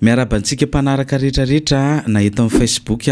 Miarabantsika mpanaraka rehetrarehetra na eto amin'ny Facebook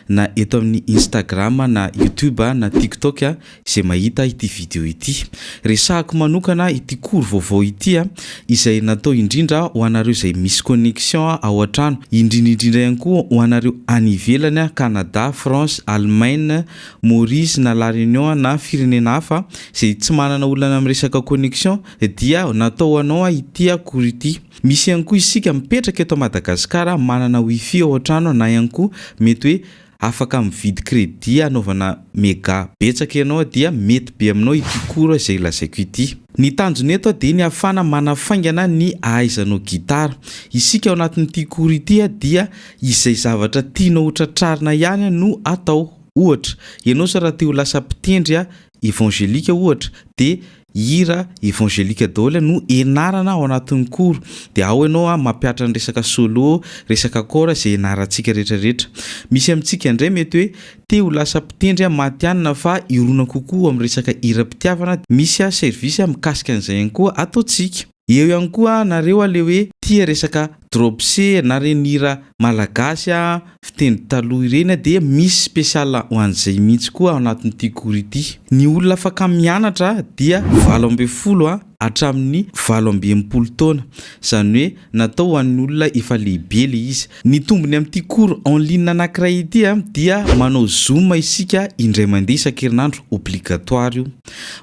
na eto amin'ny Instagram na YouTube na TikTok izay mahita ity video ity. Resahako manokana ity koro vaovao ity izay natao indrindra ho anareo izay misy connexion ao an-trano, indrindra ihany koa ho anareo any ivelany Canada, France, Allemagne, Maurice na La Réunion na firenena hafa izay tsy manana olana amin'ny resaka connexion dia natao ho anao ity koro ity. Misy ihany koa isika mipetraka eto Madagasikara manana wifi ao an-trano na ihany koa mety hoe afaka mividy crédit anaovana méga betsaka ianao dia mety be aminao ity koro izay lazaiko ity. Ny tanjony eto dia ny afana manafaingana ny ahaizanao gitara. Isika ao anatin'ity koro ity dia izay zavatra tianao ho tratrarina ihany no atao. Ohatra, ianao sa raha te ho lasa mpitendry évangélika ohatra dia hira évangélika daholo no enarana ao anatin'ny koro. Dia ao ianao mampiatra ny resaka solo, resaka kora izay enarantsika rehetrarehetra. Misy amintsika indray mety hoe te ho lasa mpitendry matianina fa irona kokoa amin'ny resaka hira-pitiavana. Misy service mikasika an'izay ihany koa ataontsika. Eo ihany koa nareo le hoe tia resaka drop C na reny hira malagasy fitendry taloha ireny dia misy spécial ho an'izay mihitsy koa ao anatin'ity koro ity. Ny olona afaka mianatra dia 12 hatramin'ny 12 taona. Izany hoe natao ho an'ny olona efa lehibe le izy. Ny tombony amin'ity koro en ligne anankiray ity dia manao zoom isika indray mandeha isan-kerinandro obligatoire io.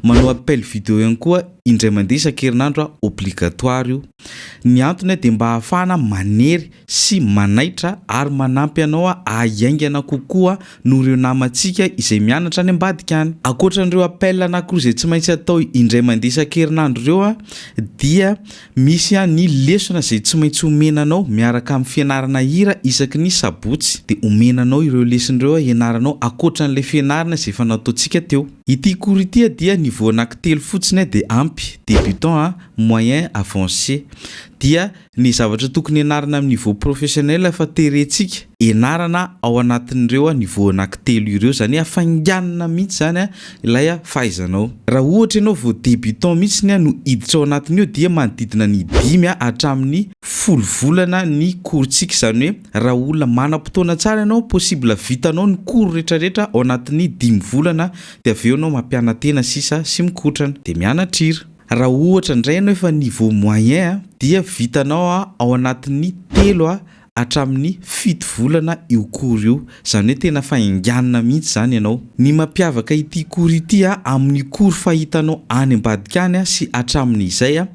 Manao appel vidéo ihany koa indray mandeha isan-kerinandro obligatoire io. Ny antony dia mba ahafahana manery sy manaitra ary manampy anao ahaingana kokoa noho ireo namantsika izay mianatra any ambadika any. Ankoatran'ireo appel anankiroa izay tsy maintsy atao indray mandeha isan-kerinandro ireo dia misy ny lesona izay tsy maintsy omenanao miaraka amin'ny fianarana hira isaky ny sabotsy. Dia omenanao ireo lesona ireo ianaranao ankoatran'ilay fianarana izay efa nataontsika teo. Ity koro ity dia niveau anankitelo fotsiny dia ampy, débutant, moyen, avancé. Dia ny zavatra tokony enarana amin'ny niveau professionnel fa terentsika enarana ao anatin'ireo niveau anankitelo ireo, zany afainganana mihitsy zany ilay fahaizanao. Raha ohatra ianao vao débutant mihitsy no hiditra ao anatin'io dia manodidina ny 5 hatramin'ny 10 volana ny korontsika. Zany hoe raha olona manam-potoana tsara ianao possible vitanao ny koro rehetrarehetra ao anatin'ny 5 volana dia avy eo ianao mampiana-tena sisa sy mikotrana dia mianatra hira. Raha ohatra indray ianao efa niveau moyen dia vitanao ao anatin'ny 3 hatramin'ny 7 volana io koro io. Zany hoe tena fainganana mihitsy zany ianao. Ny mampiavaka ity koro ity amin'ny koro fahitanao any ambadika any sy hatramin'izay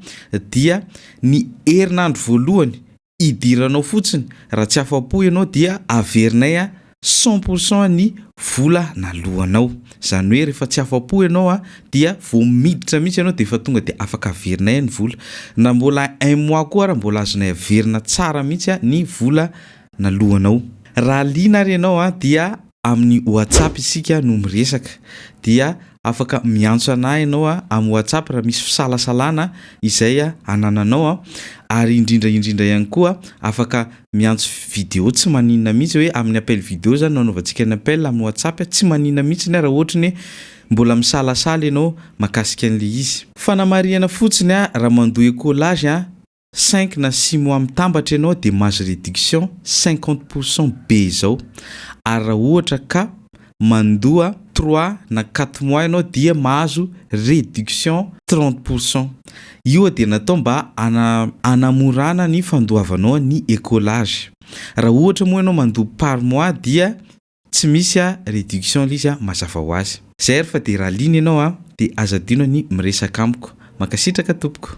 dia ny herinandro voalohany idiranao fotsiny. Raha tsy afa-po ianao dia averinay 100% ny vola nalohanao. Zany hoe rehefa tsy afa-po ianao dia vao miditra mihitsy ianao dia efa tonga dia afaka averinay ny vola. Na mbola 1 mois koa raha mbola azonay averina tsara mihitsy ny vola nalohanao. Raha liana ary ianao dia amin'ny WhatsApp isika no miresaka. Dia afaka miantso anahy ianao amin'ny WhatsApp raha misy fisalasalana izay anananao ary indrindra ihany koa afaka miantso vidéo tsy maninona mihitsy hoe amin'ny appel vidéo zany nanaovantsika ny appel amin'ny WhatsApp tsy maninona mihitsy raha ohatra ny mbola misalasala ianao makasika an'le izy. Fanamariana fotsiny raha mandoa collage 5 na 6 mois mitambatra ianao dia mahazo réduction 50% be zao. Ary raha ohatra ka mandoa 3 na 4 mois ianao dia mahazo réduction 30%. Io dia natao mba anamorana ny fandoavanao ny écolage. Raha ohatra moa ianao mandoa par mois dia tsy misy réduction izy mazava ho azy. Zay fa dia raha liana ianao dia azo adino ny miresaka amiko. Makasitraka tompoko.